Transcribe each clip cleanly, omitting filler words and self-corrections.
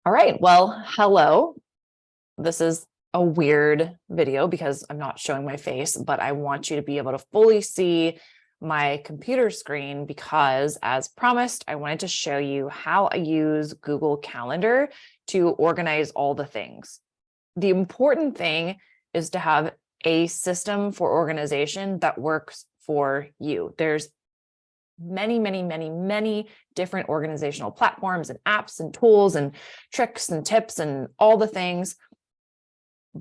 All right. Well, hello. This is a weird video because I'm not showing my face, but I want you to be able to fully see my computer screen because, as promised, I wanted to show you how I use Google Calendar to organize all the things. The important thing is to have a system for organization that works for you. There's many different organizational platforms and apps and tools and tricks and tips and all the things.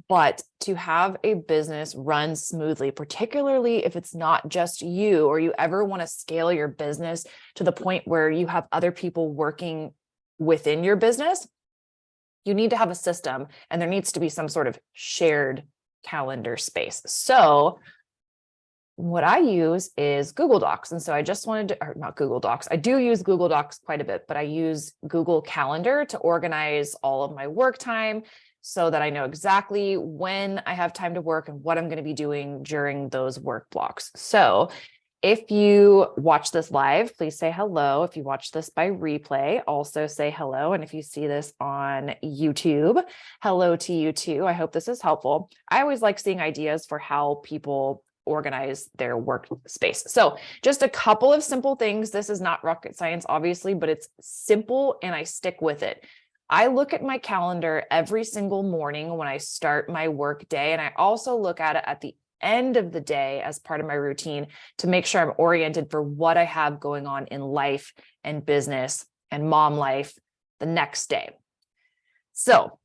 But to have a business run smoothly, particularly if it's not just you or you ever want to scale your business to the point where you have other people working within your business, you need to have a system and there needs to be some sort of shared calendar space. So what I use is Google Docs. And so I just wanted to, or not Google Docs, I do use Google Docs quite a bit, but I use Google Calendar to organize all of my work time so that I know exactly when I have time to work and what I'm going to be doing during those work blocks. So if you watch this live, please say hello. If you watch this by replay, also say hello. And if you see this on YouTube, hello to you too. I hope this is helpful. I always like seeing ideas for how people organize their workspace. So just a couple of simple things. This is not rocket science, obviously, but it's simple and I stick with it. I look at my calendar every single morning when I start my work day, and I also look at it at the end of the day as part of my routine to make sure I'm oriented for what I have going on in life and business and mom life the next day. So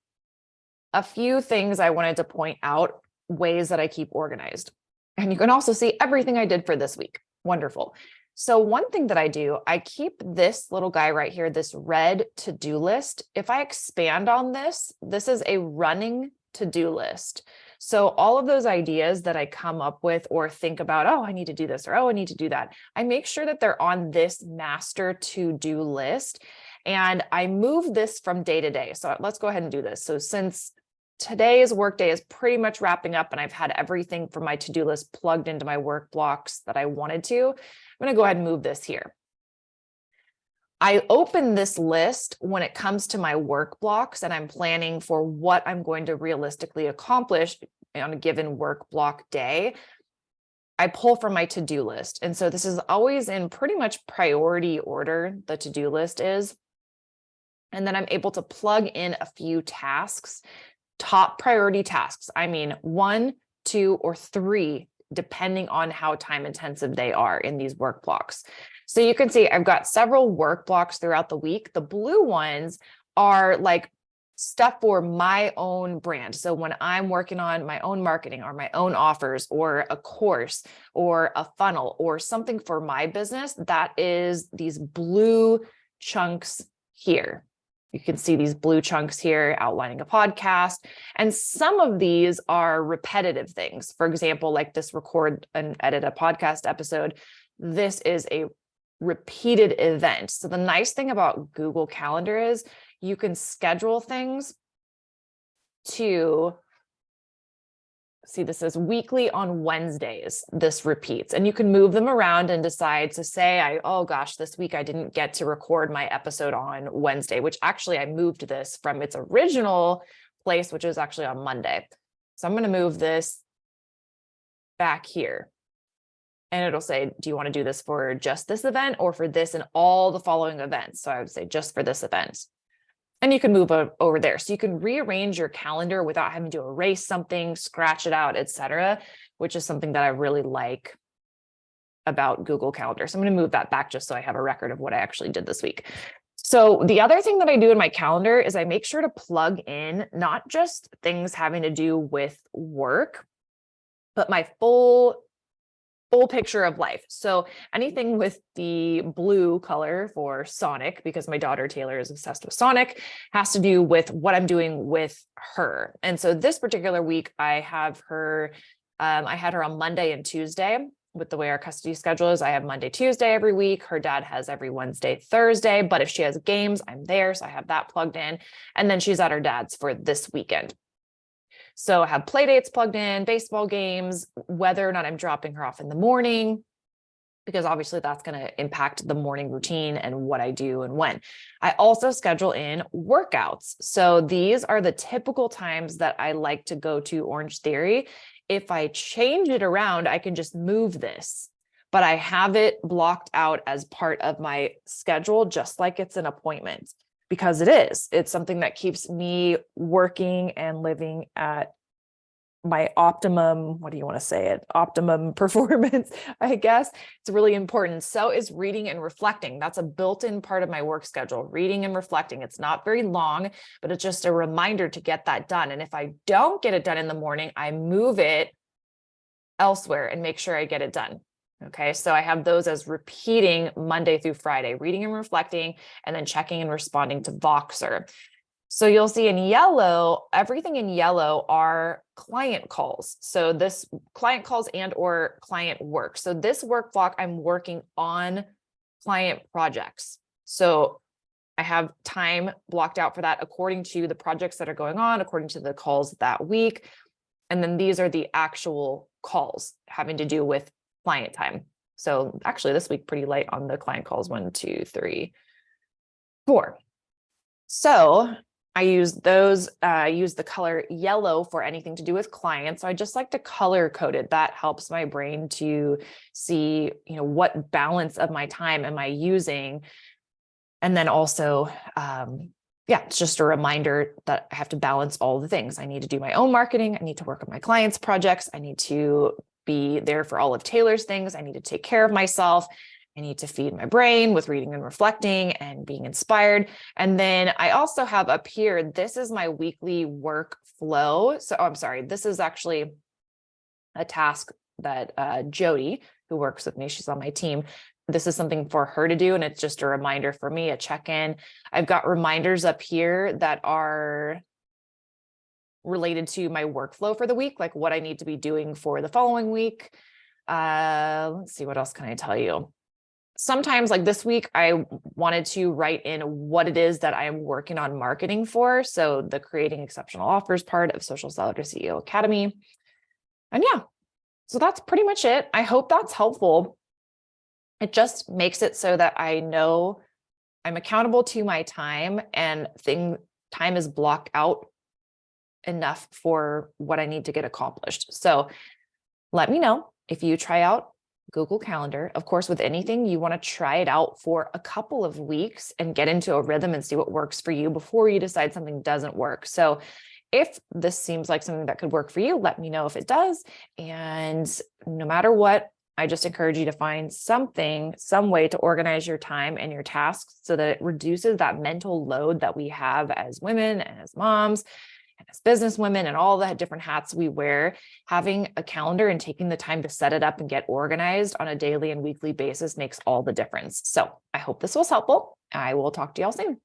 a few things I wanted to point out, ways that I keep organized. And you can also see everything I did for this week. Wonderful. So one thing that I do, I keep this little guy right here, this red to-do list. If I expand on this, this is a running to-do list. So all of those ideas that I come up with or think about, oh, I need to do this, or oh, I need to do that, I make sure that they're on this master to-do list. And I move this from day to day. So let's go ahead and do this. So since today's workday is pretty much wrapping up and I've had everything from my to-do list plugged into my work blocks that I wanted to, I'm going to go ahead and move this here. I open this list when it comes to my work blocks and I'm planning for what I'm going to realistically accomplish on a given work block day. I pull from my to-do list. And so this is always in pretty much priority order, the to-do list is. And then I'm able to plug in a few tasks, top priority tasks. I mean, 1, 2, or 3, depending on how time intensive they are in these work blocks. So you can see I've got several work blocks throughout the week. The blue ones are like stuff for my own brand. So when I'm working on my own marketing or my own offers or a course or a funnel or something for my business, that is these blue chunks here. You can see these blue chunks here outlining a podcast. And some of these are repetitive things. For example, like this record and edit a podcast episode. This is a repeated event. So the nice thing about Google Calendar is you can schedule things to see, this is weekly on Wednesdays, this repeats, and you can move them around and decide to say, oh gosh, this week I didn't get to record my episode on Wednesday, which actually I moved this from its original place, which is actually on Monday. So I'm going to move this back here. And it'll say, do you want to do this for just this event or for this and all the following events? So I would say just for this event. And you can move over there. So you can rearrange your calendar without having to erase something, scratch it out, etc., which is something that I really like about Google Calendar. So I'm going to move that back just so I have a record of what I actually did this week. So the other thing that I do in my calendar is I make sure to plug in not just things having to do with work, but my full picture of life. So anything with the blue color for Sonic, because my daughter Taylor is obsessed with Sonic, has to do with what I'm doing with her. And so this particular week, I have her, I had her on Monday and Tuesday. With the way our custody schedule is, I have Monday, Tuesday every week. Her dad has every Wednesday, Thursday. But if she has games, I'm there. So I have that plugged in. And then she's at her dad's for this weekend. So I have play dates plugged in, baseball games, whether or not I'm dropping her off in the morning, because obviously that's going to impact the morning routine and what I do and when. I also schedule in workouts. So these are the typical times that I like to go to Orange Theory. If I change it around, I can just move this, but I have it blocked out as part of my schedule, just like it's an appointment, because it is. It's something that keeps me working and living at my optimum, what do you want to say it? Optimum performance, I guess. It's really important. So is reading and reflecting. That's a built-in part of my work schedule, reading and reflecting. It's not very long, but it's just a reminder to get that done. And if I don't get it done in the morning, I move it elsewhere and make sure I get it done. Okay, so I have those as repeating Monday through Friday, reading and reflecting, and then checking and responding to Voxer. So you'll see in yellow, everything in yellow are client calls. So this client calls and or client work. So this work block, I'm working on client projects. So I have time blocked out for that according to the projects that are going on, according to the calls that week. And then these are the actual calls having to do with client time. So actually this week, pretty light on the client calls, 1, 2, 3, 4. So I use those, use the color yellow for anything to do with clients. So I just like to color code it. That helps my brain to see, what balance of my time am I using? And then also, it's just a reminder that I have to balance all the things. I need to do my own marketing. I need to work on my clients' projects. I need to be there for all of Taylor's things. I need to take care of myself. I need to feed my brain with reading and reflecting and being inspired. And then I also have up here, this is my weekly work flow. So I'm sorry, this is actually a task that Jody, who works with me, she's on my team. This is something for her to do. And it's just a reminder for me, a check-in. I've got reminders up here that are related to my workflow for the week, like what I need to be doing for the following week. Let's see, what else can I tell you? Sometimes like this week, I wanted to write in what it is that I am working on marketing for. So the creating exceptional offers part of Social Seller CEO Academy. And yeah, so that's pretty much it. I hope that's helpful. It just makes it so that I know I'm accountable to my time and time is blocked out enough for what I need to get accomplished. So let me know if you try out Google Calendar. Of course, with anything, you want to try it out for a couple of weeks and get into a rhythm and see what works for you before you decide something doesn't work. So if this seems like something that could work for you, let me know if it does. And no matter what, I just encourage you to find some way to organize your time and your tasks so that it reduces that mental load that we have as women and as moms and as businesswomen and all the different hats we wear. Having a calendar and taking the time to set it up and get organized on a daily and weekly basis makes all the difference. So I hope this was helpful. I will talk to y'all soon.